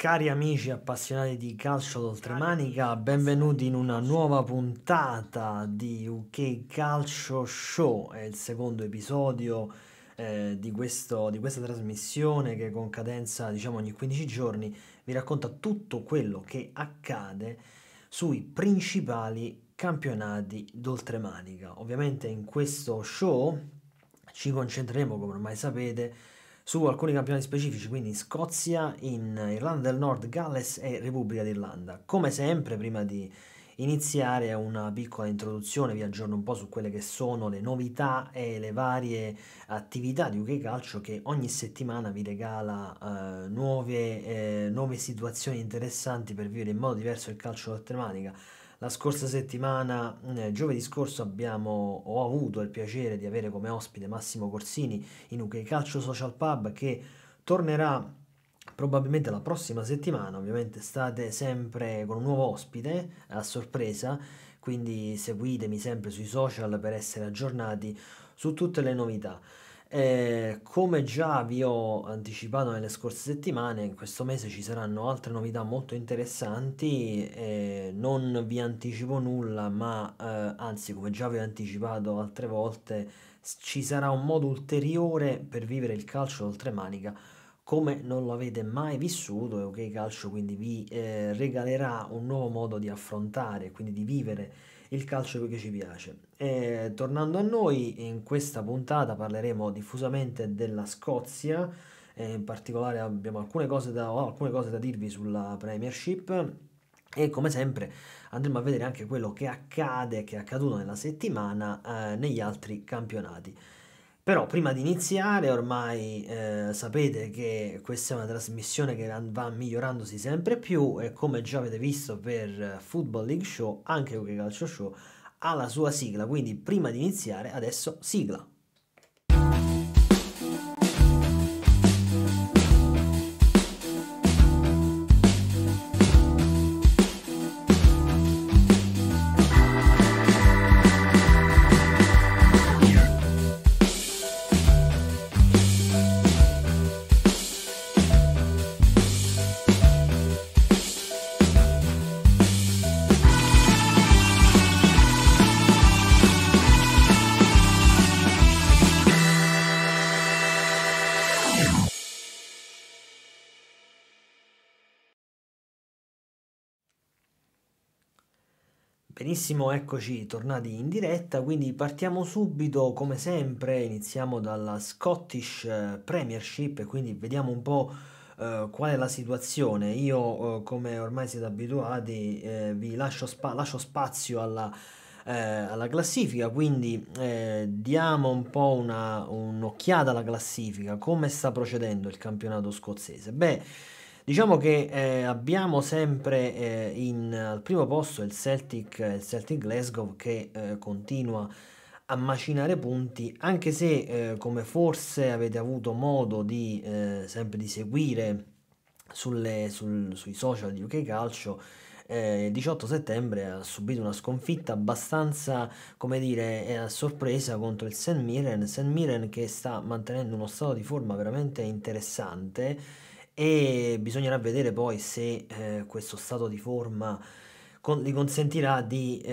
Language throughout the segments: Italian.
Cari amici appassionati di calcio d'oltremanica, benvenuti in una nuova puntata di UK Calcio Show. È il secondo episodio di questa trasmissione che con cadenza, diciamo, ogni 15 giorni vi racconta tutto quello che accade sui principali campionati d'oltremanica. Ovviamente in questo show ci concentreremo, come ormai sapete, su alcuni campionati specifici, quindi in Scozia, in Irlanda del Nord, Galles e Repubblica d'Irlanda. Come sempre, prima di iniziare una piccola introduzione, vi aggiorno un po' su quelle che sono le novità e le varie attività di UK Calcio che ogni settimana vi regala nuove situazioni interessanti per vivere in modo diverso il calcio d'oltremanica. La scorsa settimana, giovedì scorso, ho avuto il piacere di avere come ospite Massimo Corsini in UK Calcio Social Pub che tornerà probabilmente la prossima settimana. Ovviamente state sempre con un nuovo ospite a sorpresa, quindi seguitemi sempre sui social per essere aggiornati su tutte le novità. Come già vi ho anticipato nelle scorse settimane, in questo mese ci saranno altre novità molto interessanti. Non vi anticipo nulla, ma anzi, come già vi ho anticipato altre volte, ci sarà un modo ulteriore per vivere il calcio d'oltremanica come non lo avete mai vissuto. E OK Calcio quindi vi regalerà un nuovo modo di affrontare, quindi di vivere il calcio che ci piace. Tornando a noi, in questa puntata parleremo diffusamente della Scozia, in particolare ho alcune cose da dirvi sulla Premiership e come sempre andremo a vedere anche quello che è accaduto nella settimana negli altri campionati. Però prima di iniziare, ormai sapete che questa è una trasmissione che va migliorandosi sempre più e come già avete visto per Football League Show, anche UK Calcio Show ha la sua sigla, quindi prima di iniziare adesso sigla. Benissimo, eccoci tornati in diretta, quindi partiamo subito, come sempre, iniziamo dalla Scottish Premiership e quindi vediamo un po' qual è la situazione. Io, come ormai siete abituati, vi lascio spazio alla classifica, quindi diamo un po' un'occhiata alla classifica, come sta procedendo il campionato scozzese. Beh, diciamo che abbiamo sempre al primo posto il Celtic Glasgow che continua a macinare punti, anche se come forse avete avuto modo di sempre di seguire sui social di UK Calcio, il 18 settembre ha subito una sconfitta abbastanza, come dire, a sorpresa contro il St. Mirren che sta mantenendo uno stato di forma veramente interessante e bisognerà vedere poi se questo stato di forma gli consentirà di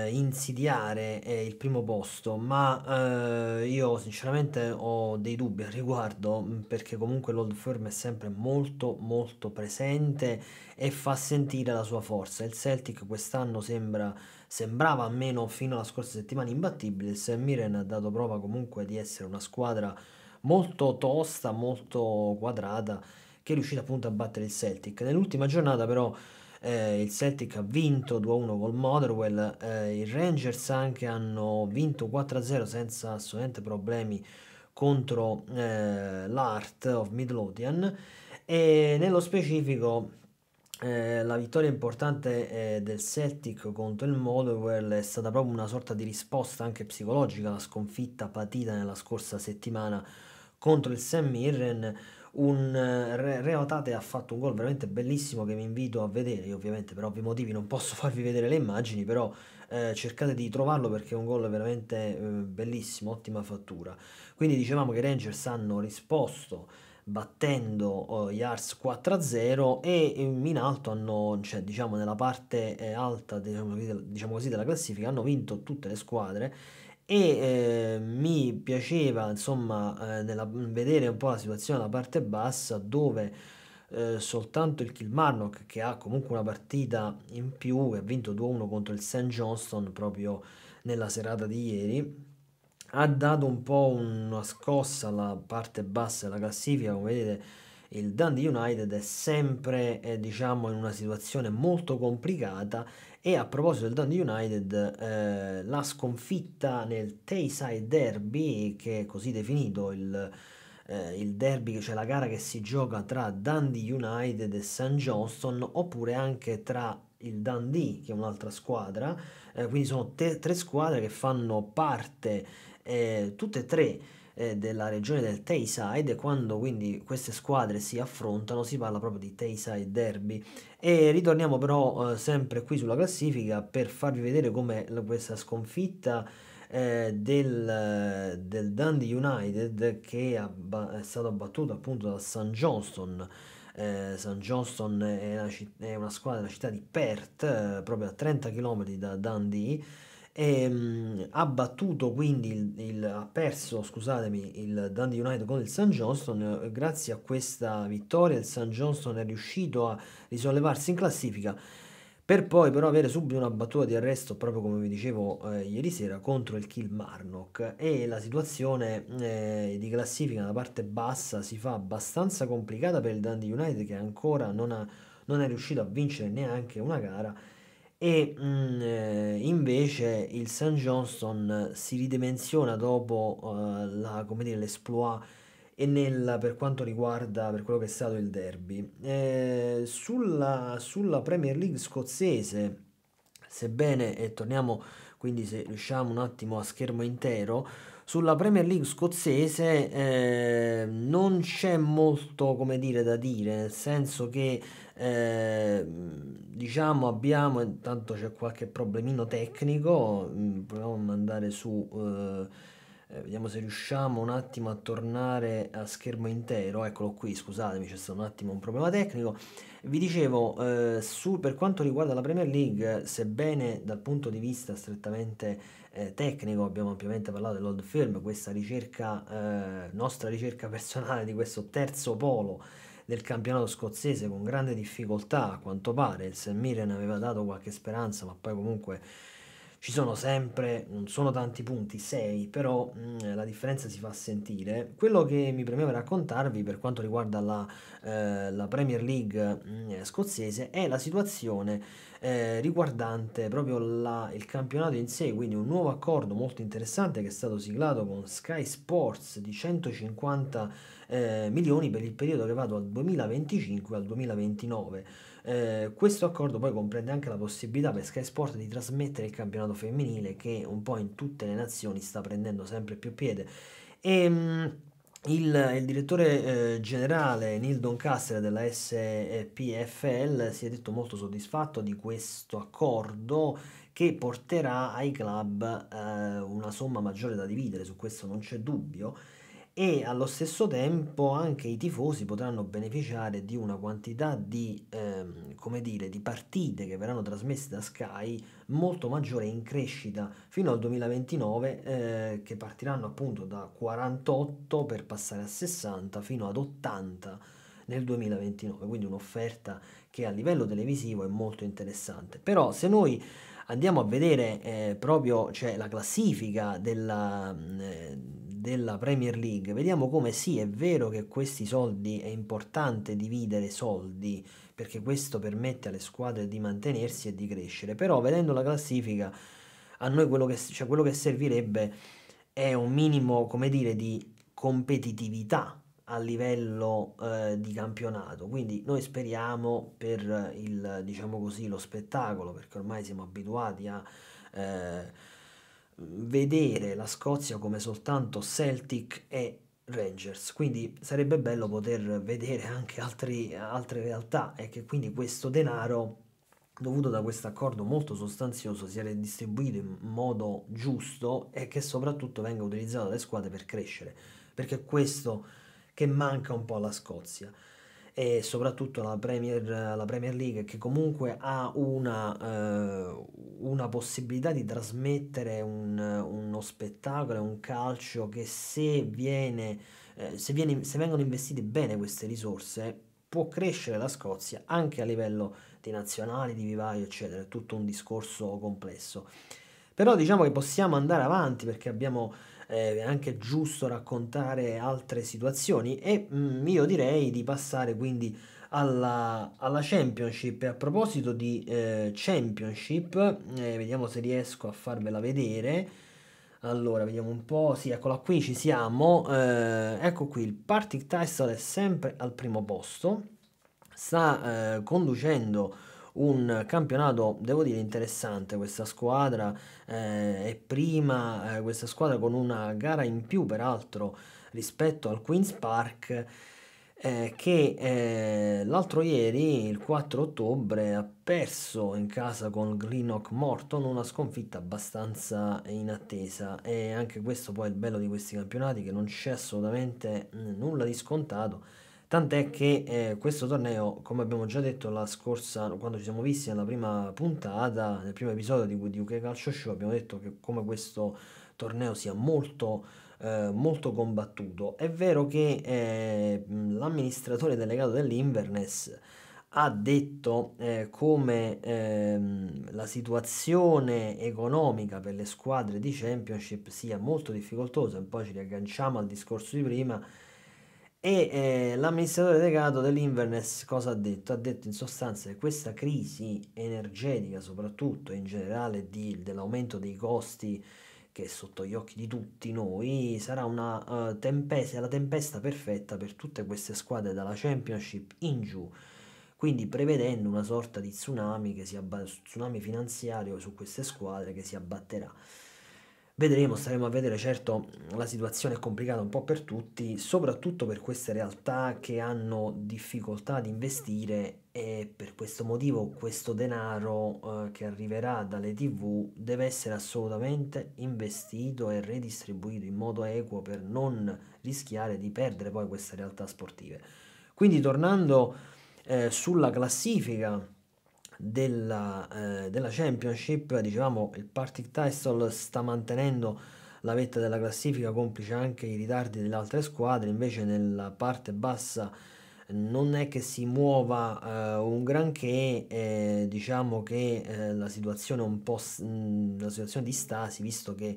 insidiare il primo posto, ma io sinceramente ho dei dubbi al riguardo, perché comunque l'Old Firm è sempre molto molto presente e fa sentire la sua forza. Il Celtic quest'anno sembrava almeno fino alla scorsa settimana imbattibile. Il St. Mirren ha dato prova comunque di essere una squadra molto tosta, molto quadrata, che è riuscito appunto a battere il Celtic. Nell'ultima giornata però il Celtic ha vinto 2-1 col Motherwell, i Rangers anche hanno vinto 4-0 senza assolutamente problemi contro l'Heart of Midlothian e nello specifico la vittoria importante del Celtic contro il Motherwell è stata proprio una sorta di risposta anche psicologica alla sconfitta patita nella scorsa settimana contro il St. Mirren. Reo Tate ha fatto un gol veramente bellissimo che vi invito a vedere. Io ovviamente per ovvi motivi non posso farvi vedere le immagini, però cercate di trovarlo perché è un gol veramente bellissimo, ottima fattura. Quindi dicevamo che i Rangers hanno risposto battendo gli Ars 4-0 e in alto hanno, cioè diciamo nella parte alta diciamo così, della classifica hanno vinto tutte le squadre e mi piaceva insomma vedere un po' la situazione alla parte bassa dove soltanto il Kilmarnock che ha comunque una partita in più e ha vinto 2-1 contro il St. Johnstone proprio nella serata di ieri ha dato un po' una scossa alla parte bassa della classifica. Come vedete il Dundee United è sempre diciamo in una situazione molto complicata e a proposito del Dundee United la sconfitta nel Tayside Derby, che è così definito il derby, cioè la gara che si gioca tra Dundee United e St. Johnstone, oppure anche tra il Dundee, che è un'altra squadra, quindi sono tre squadre che fanno parte tutte e tre della regione del Tayside. Quando quindi queste squadre si affrontano si parla proprio di Tayside Derby. E ritorniamo però sempre qui sulla classifica per farvi vedere come questa sconfitta del Dundee United, che è stato battuto appunto da St. Johnston. St. Johnston è una squadra della città di Perth, proprio a 30 km da Dundee, e ha battuto quindi ha perso, scusatemi, il Dundee United con il St. Johnston. Grazie a questa vittoria il St. Johnston è riuscito a risollevarsi in classifica per poi però avere subito una battuta di arresto, proprio come vi dicevo ieri sera, contro il Kilmarnock, e la situazione di classifica nella parte bassa si fa abbastanza complicata per il Dundee United, che ancora non è riuscito a vincere neanche una gara, e invece il St. Johnston si ridimensiona dopo come dire, l'esploit e per quanto riguarda per quello che è stato il derby. Sulla Premier League scozzese, sebbene, e torniamo quindi se riusciamo un attimo a schermo intero, sulla Premier League scozzese non c'è molto come dire da dire, nel senso che diciamo abbiamo, intanto c'è qualche problemino tecnico, proviamo a mandare su, vediamo se riusciamo un attimo a tornare a schermo intero, eccolo qui, scusatemi, c'è stato un attimo un problema tecnico. Vi dicevo, per quanto riguarda la Premier League, sebbene dal punto di vista strettamente tecnico, abbiamo ampiamente parlato dell'Old Firm, questa ricerca, nostra ricerca personale di questo terzo polo del campionato scozzese con grande difficoltà, a quanto pare. Il St. Mirren aveva dato qualche speranza, ma poi comunque ci sono sempre, non sono tanti punti, 6, però la differenza si fa sentire. Quello che mi premeva raccontarvi per quanto riguarda la Premier League scozzese è la situazione riguardante proprio il campionato in sé, quindi un nuovo accordo molto interessante che è stato siglato con Sky Sports di 150 milioni per il periodo che va dal 2025 al 2029. Questo accordo poi comprende anche la possibilità per Sky Sport di trasmettere il campionato femminile, che un po' in tutte le nazioni sta prendendo sempre più piede. E, il direttore generale Neil Doncaster della SPFL si è detto molto soddisfatto di questo accordo, che porterà ai club una somma maggiore da dividere, su questo non c'è dubbio, e allo stesso tempo anche i tifosi potranno beneficiare di una quantità come dire, di partite che verranno trasmesse da Sky molto maggiore, in crescita fino al 2029, che partiranno appunto da 48 per passare a 60 fino ad 80 nel 2029, quindi un'offerta che a livello televisivo è molto interessante. Però se noi andiamo a vedere proprio, cioè, la classifica della Premier League, vediamo come sì, è vero che questi soldi è importante dividere soldi, perché questo permette alle squadre di mantenersi e di crescere, però vedendo la classifica a noi quello che servirebbe è un minimo, come dire, di competitività a livello di campionato. Quindi noi speriamo per diciamo così, lo spettacolo, perché ormai siamo abituati a vedere la Scozia come soltanto Celtic e Rangers, quindi sarebbe bello poter vedere anche altre realtà, e che quindi questo denaro dovuto da questo accordo molto sostanzioso sia redistribuito in modo giusto e che soprattutto venga utilizzato dalle squadre per crescere, perché è questo che manca un po' alla Scozia e soprattutto la Premier League, che comunque ha una possibilità di trasmettere uno spettacolo e un calcio che se vengono investite bene queste risorse, può crescere la Scozia anche a livello di nazionali, di vivaio, eccetera. È tutto un discorso complesso. Però diciamo che possiamo andare avanti perché abbiamo è anche giusto raccontare altre situazioni e io direi di passare quindi alla Championship. E a proposito di Championship, vediamo se riesco a farvela vedere. Allora, vediamo un po'. Sì, eccola qui, ci siamo. Ecco qui, il Partick Thistle è sempre al primo posto. Sta conducendo un campionato, devo dire, interessante. Questa squadra è prima, questa squadra con una gara in più, peraltro, rispetto al Queen's Park. Che l'altro ieri, il 4 ottobre, ha perso in casa con Greenock Morton, una sconfitta abbastanza inattesa. E anche questo poi è il bello di questi campionati, che non c'è assolutamente nulla di scontato. Tant'è che questo torneo, come abbiamo già detto la scorsa, quando ci siamo visti nella prima puntata, nel primo episodio di UK Calcio Show, abbiamo detto che come questo torneo sia molto combattuto. È vero che l'amministratore delegato dell'Inverness ha detto come la situazione economica per le squadre di Championship sia molto difficoltosa, e poi ci riagganciamo al discorso di prima. E l'amministratore delegato dell'Inverness cosa ha detto? Ha detto in sostanza che questa crisi energetica, soprattutto in generale dell'aumento dei costi che è sotto gli occhi di tutti noi, sarà una tempesta, la tempesta perfetta per tutte queste squadre dalla Championship in giù, quindi prevedendo una sorta di tsunami, tsunami finanziario su queste squadre che si abbatterà. Vedremo, staremo a vedere, certo la situazione è complicata un po' per tutti, soprattutto per queste realtà che hanno difficoltà ad investire e per questo motivo questo denaro che arriverà dalle TV deve essere assolutamente investito e redistribuito in modo equo per non rischiare di perdere poi queste realtà sportive. Quindi tornando sulla classifica della Championship, dicevamo il Partick Thistle sta mantenendo la vetta della classifica, complice anche i ritardi delle altre squadre, invece nella parte bassa non è che si muova un granché, diciamo che la situazione è un po' una situazione di stasi, visto che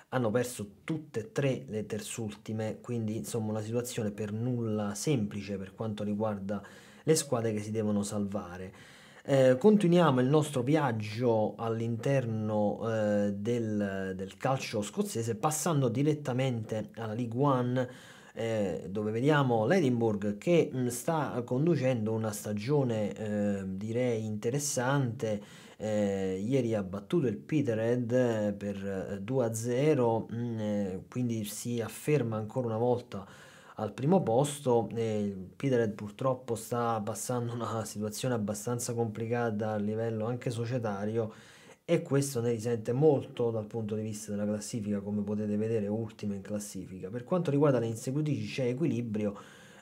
hanno perso tutte e tre le terzultime, quindi insomma una situazione per nulla semplice per quanto riguarda le squadre che si devono salvare. Continuiamo il nostro viaggio all'interno del calcio scozzese, passando direttamente alla League One, dove vediamo l'Edinburgh che sta conducendo una stagione direi interessante. Ieri ha battuto il Peterhead per 2-0, quindi si afferma ancora una volta al primo posto. Il Peterhead purtroppo sta passando una situazione abbastanza complicata a livello anche societario e questo ne risente molto dal punto di vista della classifica, come potete vedere, ultimo in classifica. Per quanto riguarda le inseguitrici c'è equilibrio,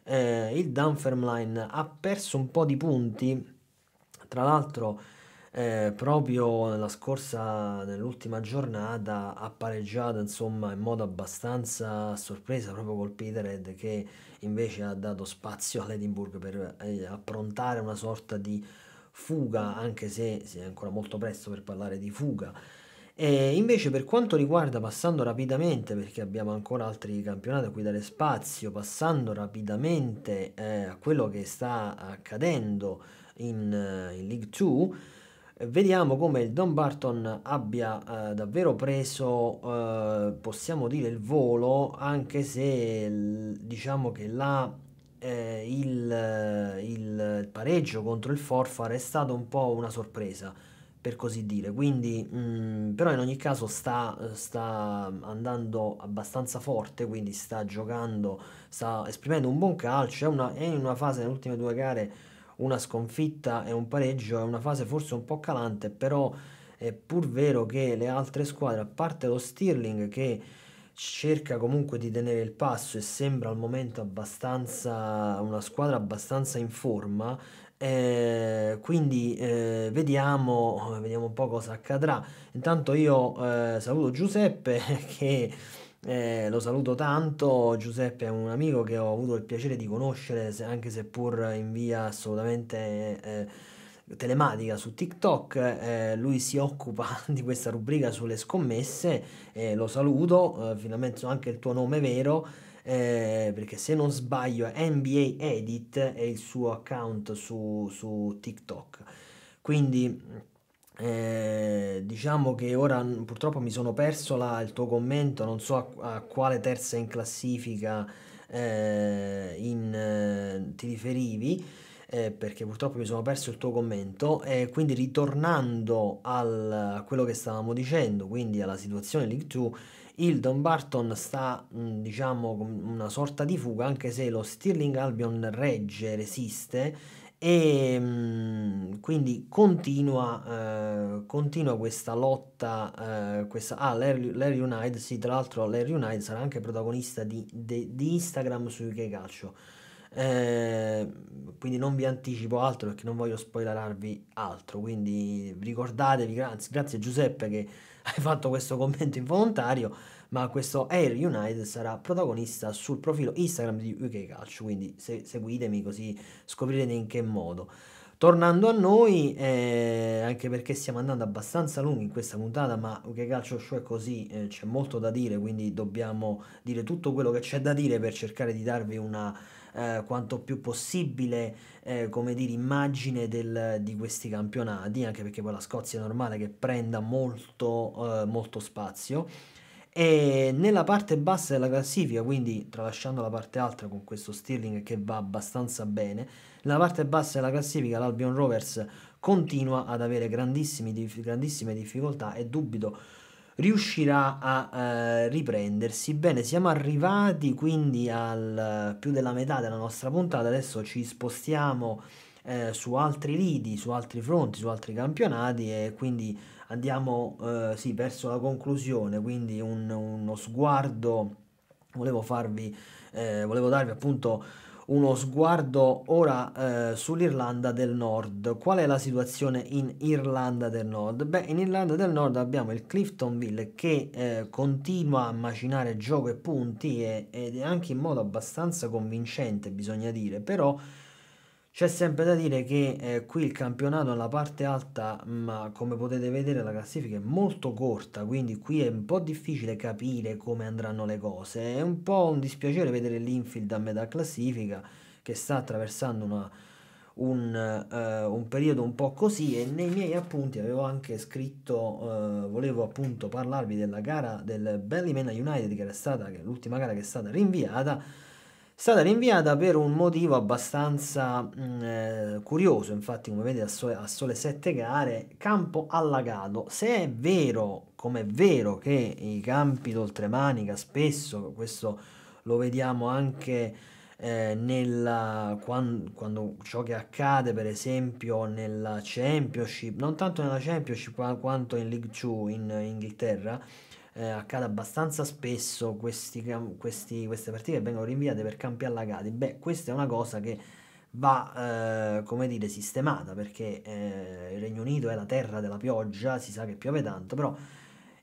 il Dunfermline ha perso un po' di punti, tra l'altro proprio nell'ultima giornata ha pareggiato insomma in modo abbastanza a sorpresa proprio col Peterhead, che invece ha dato spazio all'Edinburgh per approntare una sorta di fuga, anche se è ancora molto presto per parlare di fuga. E invece per quanto riguarda, passando rapidamente, perché abbiamo ancora altri campionati a cui dare spazio, passando rapidamente a quello che sta accadendo in League 2, vediamo come il Dumbarton abbia davvero preso, possiamo dire, il volo, anche se diciamo che il pareggio contro il Forfar è stato un po' una sorpresa, per così dire. Quindi, però in ogni caso sta andando abbastanza forte, quindi sta giocando, sta esprimendo un buon calcio. È in una fase, nelle ultime due gare, una sconfitta e un pareggio, è una fase forse un po' calante, però è pur vero che le altre squadre, a parte lo Stirling che cerca comunque di tenere il passo e sembra al momento abbastanza una squadra abbastanza in forma. Quindi vediamo un po' cosa accadrà. Intanto io saluto Giuseppe che lo saluto tanto. Giuseppe è un amico che ho avuto il piacere di conoscere, anche seppur in via assolutamente telematica su TikTok. Lui si occupa di questa rubrica sulle scommesse. Lo saluto, finalmente so anche il tuo nome vero. Perché se non sbaglio è NBA Edit è il suo account su TikTok. Quindi diciamo che ora purtroppo mi sono perso il tuo commento, non so a quale terza in classifica ti riferivi, perché purtroppo mi sono perso il tuo commento. E quindi ritornando a quello che stavamo dicendo, quindi alla situazione League 2, il Dumbarton sta, diciamo, con una sorta di fuga, anche se lo Stirling Albion resiste e quindi continua questa lotta, l'Air United, sì, tra l'altro l'Air United sarà anche protagonista di Instagram su UK Calcio. Eh, quindi non vi anticipo altro perché non voglio spoilerarvi altro, quindi ricordatevi, grazie Giuseppe che hai fatto questo commento involontario, ma questo Air United sarà protagonista sul profilo Instagram di UK Calcio, quindi seguitemi così scoprirete in che modo. Tornando a noi, anche perché stiamo andando abbastanza lunghi in questa puntata, ma UK Calcio Show è così, c'è molto da dire, quindi dobbiamo dire tutto quello che c'è da dire per cercare di darvi una quanto più possibile, come dire, immagine di questi campionati, anche perché poi la Scozia è normale che prenda molto spazio. E nella parte bassa della classifica, quindi tralasciando la parte alta con questo Stirling che va abbastanza bene, nella parte bassa della classifica l'Albion Rovers continua ad avere grandissime difficoltà e dubito riuscirà a riprendersi. Bene, siamo arrivati quindi al più della metà della nostra puntata, adesso ci spostiamo su altri lidi, su altri fronti, su altri campionati e quindi andiamo sì, verso la conclusione, quindi uno sguardo, volevo darvi appunto uno sguardo ora sull'Irlanda del Nord. Qual è la situazione in Irlanda del Nord? Beh, in Irlanda del Nord abbiamo il Cliftonville che continua a macinare gioco e punti ed è anche in modo abbastanza convincente, bisogna dire, però c'è sempre da dire che qui il campionato nella parte alta, ma come potete vedere la classifica è molto corta, quindi qui è un po' difficile capire come andranno le cose. È un po' un dispiacere vedere l'Infield a metà classifica che sta attraversando un periodo un po' così e nei miei appunti avevo anche scritto, volevo appunto parlarvi della gara del Ballymena United che è l'ultima gara che è stata rinviata per un motivo abbastanza curioso, infatti come vedete a sole 7 gare, campo allagato. Se è vero, come è vero che i campi d'oltremanica spesso, questo lo vediamo anche quando ciò che accade per esempio nella Championship, non tanto nella Championship quanto in League 2 in Inghilterra, accade abbastanza spesso queste partite che vengono rinviate per campi allagati. Beh, questa è una cosa che va, come dire, sistemata perché il Regno Unito è la terra della pioggia, si sa che piove tanto, però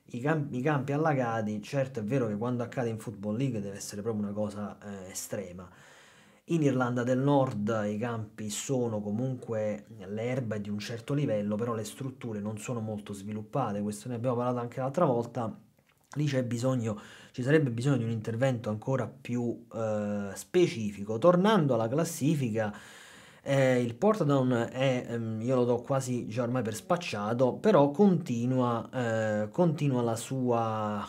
i campi allagati, certo è vero che quando accade in Football League deve essere proprio una cosa estrema. In Irlanda del Nord i campi sono comunque, l'erba è di un certo livello, però le strutture non sono molto sviluppate, questo ne abbiamo parlato anche l'altra volta. Lì ci sarebbe bisogno di un intervento ancora più specifico. Tornando alla classifica, il Portadown io lo do quasi già ormai per spacciato, però continua la sua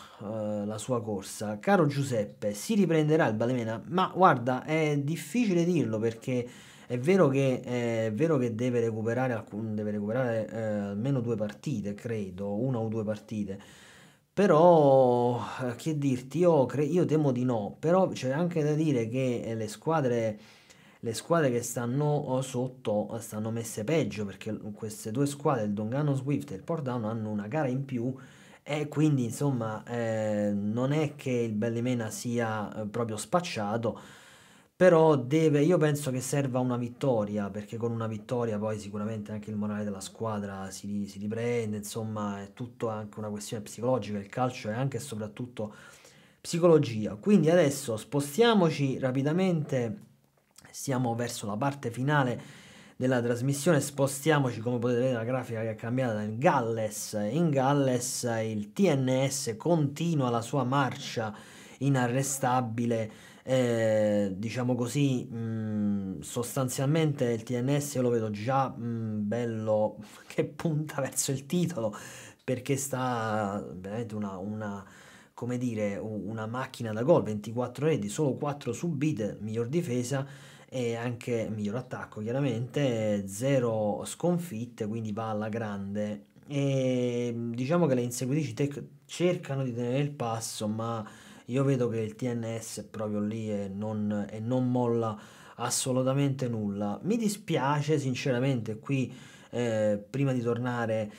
corsa. Caro Giuseppe, si riprenderà il Balemena? Ma guarda, è difficile dirlo perché è vero che deve recuperare almeno 2 partite, credo, una o 2 partite. Però, che dirti, io temo di no, però c'è anche da dire che le squadre che stanno sotto stanno messe peggio perché queste 2 squadre, il Dongano Swift e il Portdown, hanno una gara in più E quindi insomma non è che il Bellimena sia proprio spacciato, però io penso che serva una vittoria, perché con una vittoria poi sicuramente anche il morale della squadra si riprende, insomma è tutto anche una questione psicologica, il calcio è anche e soprattutto psicologia. Quindi adesso spostiamoci rapidamente, siamo verso la parte finale della trasmissione, spostiamoci, come potete vedere la grafica che è cambiata in Galles. In Galles il TNS continua la sua marcia inarrestabile, diciamo così, sostanzialmente il TNS io lo vedo già bello che punta verso il titolo, perché sta veramente come dire, una macchina da gol, 24 reti, solo 4 subite, miglior difesa e anche miglior attacco, chiaramente 0 sconfitte, quindi va alla grande. E diciamo che le inseguitrici cercano di tenere il passo, ma io vedo che il TNS è proprio lì e non molla assolutamente nulla. Mi dispiace sinceramente qui, prima di tornare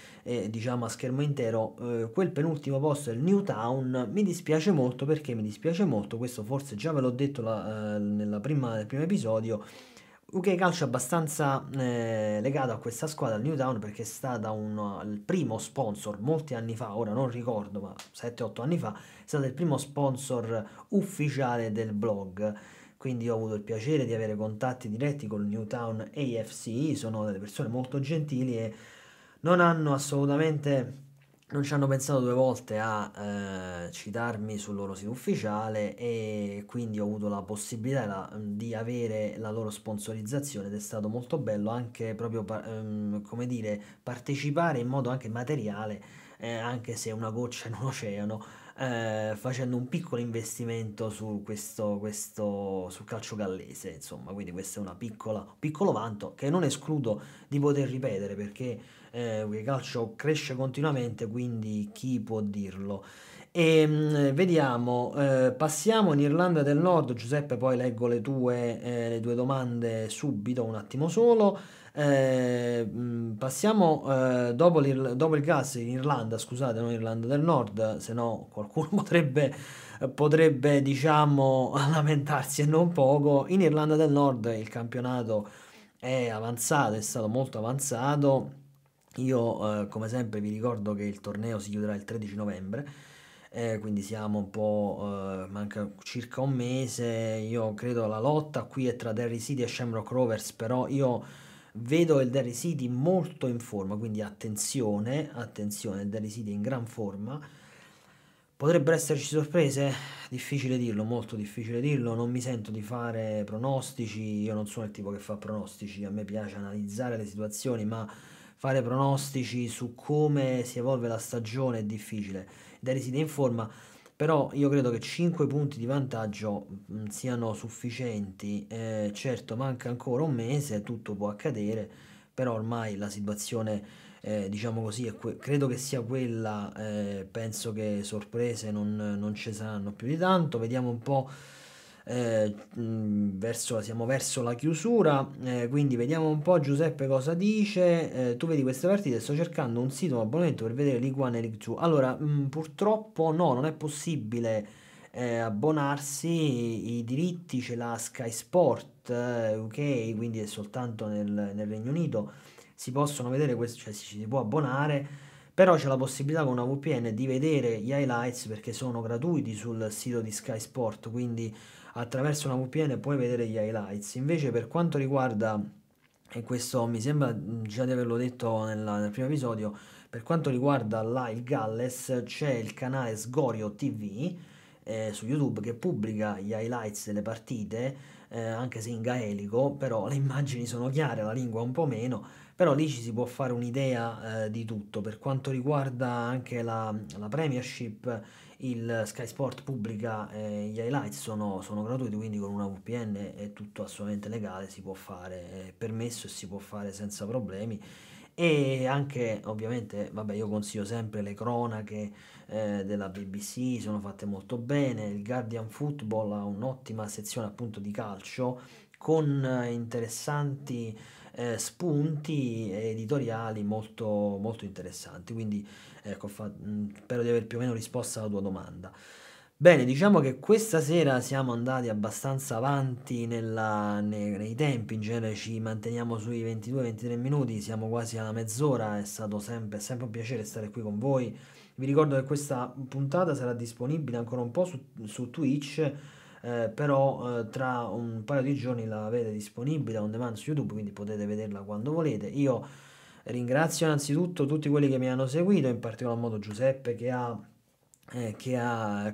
diciamo a schermo intero, quel penultimo posto del Newtown mi dispiace molto. Perché mi dispiace molto? Questo forse già ve l'ho detto nel primo episodio. UK Calcio è abbastanza legato a questa squadra, al Newtown, perché è stata il primo sponsor molti anni fa, ora non ricordo, ma 7-8 anni fa, è stato il primo sponsor ufficiale del blog. Quindi ho avuto il piacere di avere contatti diretti con il Newtown AFC, sono delle persone molto gentili e non hanno assolutamente, non ci hanno pensato due volte a citarmi sul loro sito ufficiale, e quindi ho avuto la possibilità di avere la loro sponsorizzazione ed è stato molto bello anche proprio, come dire, partecipare in modo anche materiale, anche se una goccia in un oceano, facendo un piccolo investimento su sul calcio gallese, insomma, quindi questo è un piccolo vanto che non escludo di poter ripetere, perché il calcio cresce continuamente, quindi chi può dirlo? Vediamo, passiamo in Irlanda del Nord. Giuseppe, poi leggo le tue domande subito, un attimo solo. Passiamo dopo il gas in Irlanda, scusate, non Irlanda del Nord, se no qualcuno potrebbe, diciamo, lamentarsi e non poco. In Irlanda del Nord il campionato è avanzato, è stato molto avanzato. Io, come sempre, vi ricordo che il torneo si chiuderà il 13 novembre, quindi siamo un po', manca circa un mese. Io credo la lotta qui è tra Derry City e Shamrock Rovers, però io vedo il Derry City molto in forma, quindi attenzione, attenzione, il Derry City è in gran forma. Potrebbero esserci sorprese? Difficile dirlo, molto difficile dirlo, non mi sento di fare pronostici, io non sono il tipo che fa pronostici, a me piace analizzare le situazioni, ma fare pronostici su come si evolve la stagione è difficile. Dare si in forma, però io credo che 5 punti di vantaggio siano sufficienti. Certo, manca ancora un mese, tutto può accadere, però ormai la situazione, diciamo così, credo che sia quella. Penso che sorprese non ci saranno più di tanto. Vediamo un po'. Siamo verso la chiusura, quindi vediamo un po' Giuseppe cosa dice. Tu vedi queste partite? Sto cercando un sito, un abbonamento per vedere League One e League 2. Allora, purtroppo no, non è possibile abbonarsi. I diritti ce l'ha Sky Sport UK, quindi è soltanto nel Regno Unito si possono vedere questo, cioè ci si può abbonare, però c'è la possibilità con una VPN di vedere gli highlights, perché sono gratuiti sul sito di Sky Sport, quindi attraverso una VPN puoi vedere gli highlights. Invece per quanto riguarda, e questo mi sembra già di averlo detto nel primo episodio, per quanto riguarda il Galles, c'è il canale Sgorio TV su YouTube che pubblica gli highlights delle partite, anche se in gaelico, però le immagini sono chiare, la lingua un po' meno, però lì ci si può fare un'idea di tutto. Per quanto riguarda anche la Premiership, il Sky Sport pubblica gli highlights, sono gratuiti, quindi con una VPN è tutto assolutamente legale, si può fare, è permesso e si può fare senza problemi. E anche ovviamente, vabbè, io consiglio sempre le cronache della BBC, sono fatte molto bene. Il Guardian Football ha un'ottima sezione appunto di calcio con interessanti spunti editoriali molto, molto interessanti. Quindi ecco, spero di aver più o meno risposto alla tua domanda. Bene, diciamo che questa sera siamo andati abbastanza avanti nei tempi, in genere ci manteniamo sui 22-23 minuti, siamo quasi alla mezz'ora, è stato sempre un piacere stare qui con voi. Vi ricordo che questa puntata sarà disponibile ancora un po' su Twitch, però tra un paio di giorni la avete disponibile on demand su YouTube, quindi potete vederla quando volete. Io ringrazio innanzitutto tutti quelli che mi hanno seguito, in particolar modo Giuseppe che ha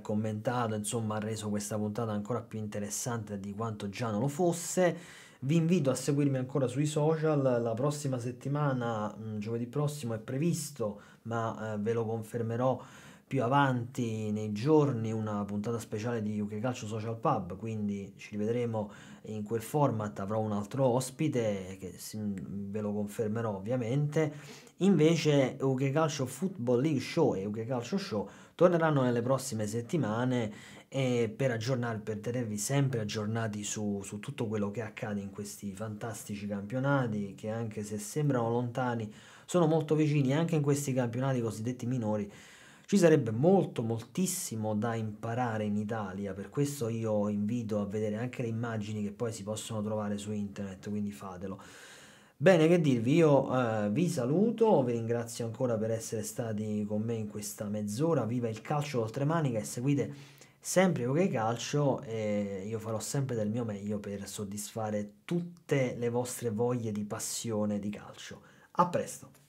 commentato, insomma, ha reso questa puntata ancora più interessante di quanto già non lo fosse. Vi invito a seguirmi ancora sui social. La prossima settimana, giovedì prossimo, è previsto, ma ve lo confermerò più avanti nei giorni, una puntata speciale di UK Calcio Social Pub. Quindi ci rivedremo in quel format. Avrò un altro ospite che ve lo confermerò ovviamente. Invece, UK Calcio Football League Show e UK Calcio Show torneranno nelle prossime settimane e per tenervi sempre aggiornati su tutto quello che accade in questi fantastici campionati che, anche se sembrano lontani, sono molto vicini. Anche in questi campionati cosiddetti minori ci sarebbe moltissimo da imparare in Italia. Per questo io invito a vedere anche le immagini che poi si possono trovare su internet, quindi fatelo. Bene, che dirvi, io vi saluto, vi ringrazio ancora per essere stati con me in questa mezz'ora. Viva il calcio oltremanica e seguite sempre OK Calcio, e io farò sempre del mio meglio per soddisfare tutte le vostre voglie di passione di calcio. A presto!